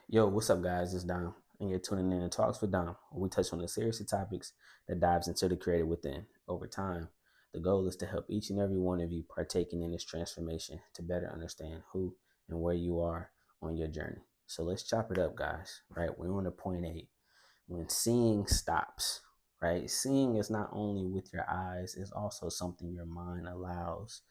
Yo, what's up, guys? It's Dom, and you're tuning in to Talks with Dom, where we touch on the serious topics that dives into the creative within. Over time, the goal is to help each and every one of you partaking in this transformation to better understand who and where you are on your journey. So let's chop it up, guys. Right, we're on to point eight. When seeing stops, right? Seeing is not only with your eyes; it's also something your mind allows.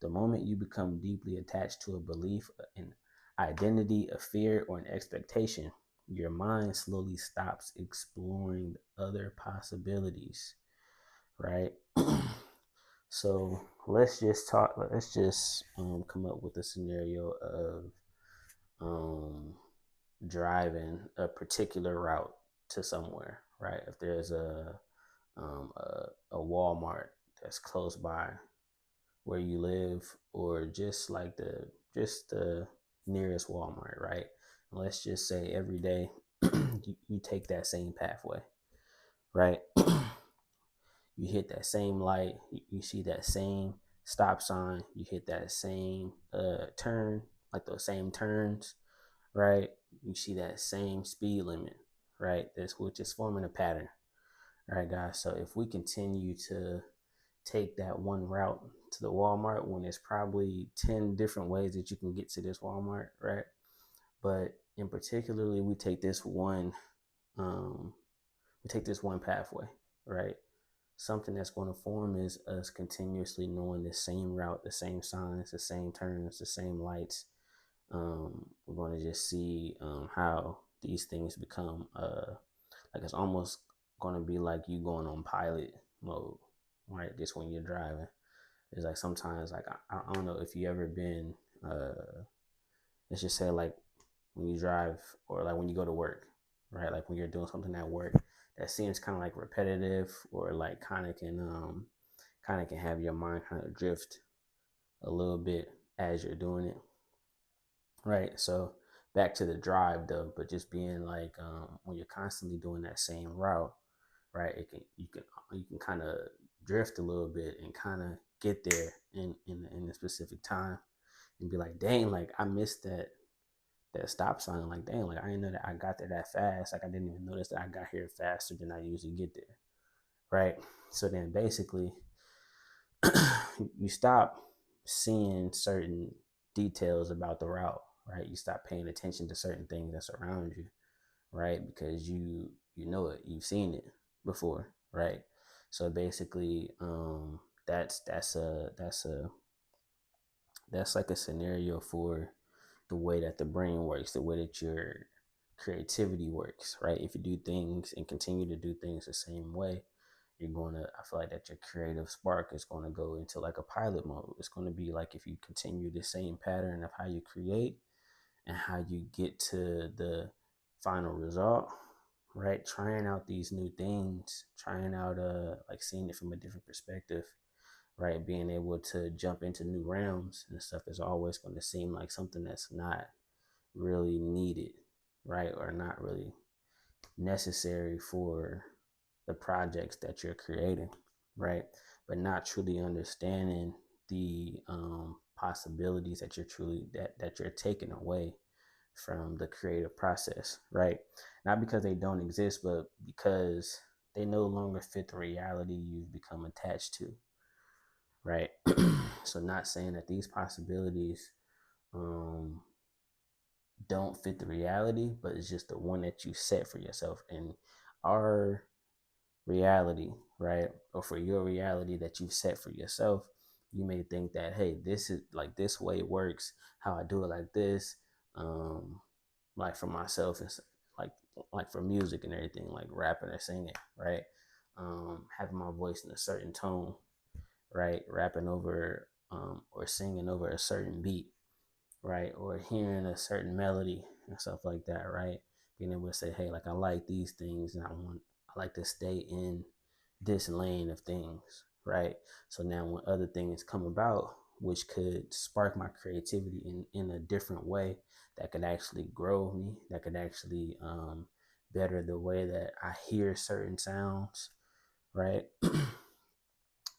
The moment you become deeply attached to a belief, an identity, a fear, or an expectation, your mind slowly stops exploring other possibilities, right? So let's just talk. Let's just come up with a scenario of um, driving a particular route to somewhere, right? If there's a Walmart that's close by where you live, or just like the nearest Walmart, right? And let's just say every day you take that same pathway, right? You hit that same light, you see that same stop sign, you hit that same turn, like those same turns, right? You see that same speed limit, right? This which is forming a pattern. All right, guys. So if we continue to take that one route to the Walmart when there's probably 10 different ways that you can get to this Walmart, right? But in particularly, um, we take this one pathway, right? Something that's going to form is us continuously knowing the same route, the same signs, the same turns, the same lights. We're going to just see how these things become like it's almost going to be like you going on pilot mode, right? Just when you're driving. It's like sometimes, like, I don't know if you ever been, let's just say, like, when you drive or like when you go to work, right? Like when you're doing something at work that seems kind of like repetitive, or like kind of can have your mind kind of drift a little bit as you're doing it, right? So back to the drive though, but just being like when you're constantly doing that same route, right? You can kind of drift a little bit and kind of get there in a specific time and be like, dang, like I missed that stop sign. Like, dang, like I didn't know that I got there that fast. Like I didn't even notice that I got here faster than I usually get there, right? So then basically, you stop seeing certain details about the route, right? You stop paying attention to certain things that's around you, right? Because you know it, you've seen it before, right? So basically, that's like a scenario for the way that the brain works, the way that your creativity works, right? If you do things and continue to do things the same way, I feel like that your creative spark is going to go into like a pilot mode. It's going to be like if you continue the same pattern of how you create and how you get to the final result, right? Trying out these new things, trying out like seeing it from a different perspective, right? Being able to jump into new realms and stuff is always going to seem like something that's not really needed, right? Or not really necessary for the projects that you're creating, right? But not truly understanding the possibilities that that you're taking away from the creative process, right? Not because they don't exist, but because they no longer fit the reality you've become attached to, right? So, not saying that these possibilities um, don't fit the reality, but it's just the one that you set for yourself. And our reality, right? Or for your reality that you've set for yourself, you may think that, hey, this is like this way it works, how I do it like this. Um, like for myself, it's like like for music and everything, like rapping or singing, right? Having my voice in a certain tone, right? Rapping over or singing over a certain beat, right? Or hearing a certain melody and stuff like that, right? Being able to say, hey, like I like these things and I like to stay in this lane of things, right? So now when other things come about, which could spark my creativity in a different way, that could actually grow me, that could actually better the way that I hear certain sounds, right?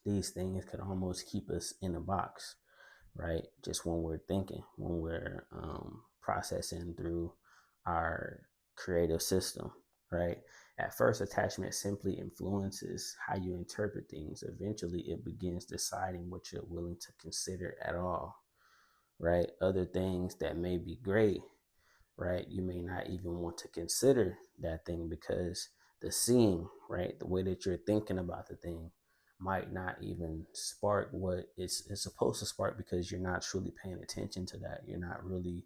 These things could almost keep us in a box, right? Just when we're thinking, when we're processing through our creative system, right? At first, attachment simply influences how you interpret things. Eventually, it begins deciding what you're willing to consider at all, right? Other things that may be great, right? You may not even want to consider that thing because the seeing, right? The way that you're thinking about the thing might not even spark what it's supposed to spark because you're not truly paying attention to that. You're not really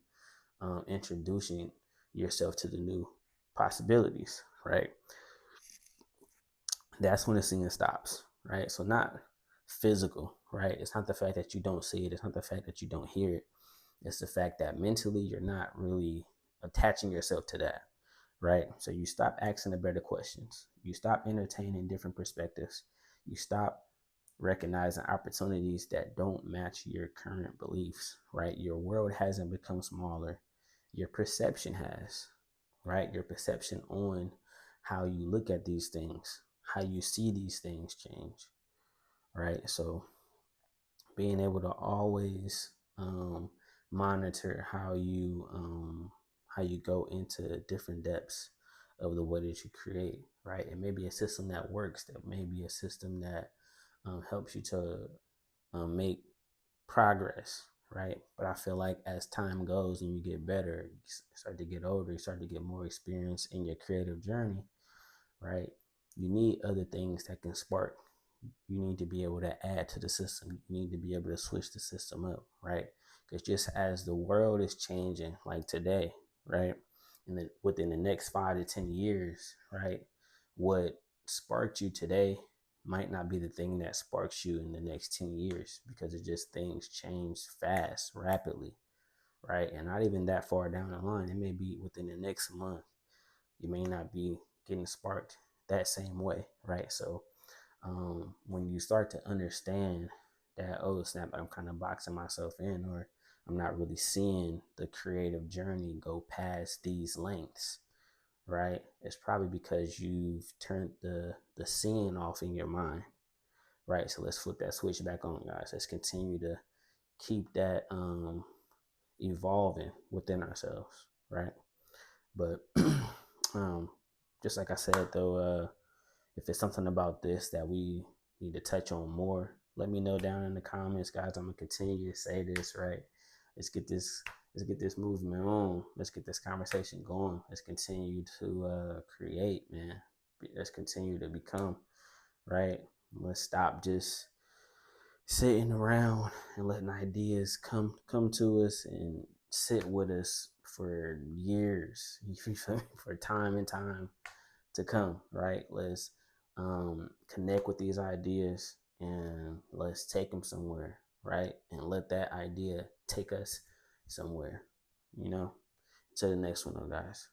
introducing yourself to the new possibilities, right? That's when the seeing stops, right? So not physical, right? It's not the fact that you don't see it. It's not the fact that you don't hear it. It's the fact that mentally you're not really attaching yourself to that, right? So you stop asking the better questions. You stop entertaining different perspectives. You stop recognizing opportunities that don't match your current beliefs, right? Your world hasn't become smaller. Your perception has, right? Your perception on how you look at these things, how you see these things change, right? So being able to always monitor how you go into different depths of the way that you create, right? It may be a system that works. That may be a system that helps you to make progress, right? But I feel like as time goes and you get better, you start to get older, you start to get more experience in your creative journey, right? You need other things that can spark. You need to be able to add to the system. You need to be able to switch the system up, right? Because just as the world is changing, like today, right, and then within the next 5 to 10 years, right, what sparked you today might not be the thing that sparks you in the next 10 years because it just things change fast, rapidly, right, and not even that far down the line. It may be within the next month. You may not be getting sparked that same way, right? So when you start to understand that, oh snap, I'm kind of boxing myself in, or I'm not really seeing the creative journey go past these lengths, right? It's probably because you've turned the seeing off in your mind, right? So let's flip that switch back on, guys. Let's continue to keep that evolving within ourselves, right? But um, just like I said, though, if it's something about this that we need to touch on more, let me know down in the comments, guys. I'm gonna continue to say this, right? Let's get this. Let's get this movement on. Let's get this conversation going. Let's continue to create, man. Let's continue to become, right? Let's stop just sitting around and letting ideas come to us and sit with us for years, for time and time to come, right? Let's connect with these ideas and let's take them somewhere, right? And let that idea take us somewhere, you know. To the next one, though, guys.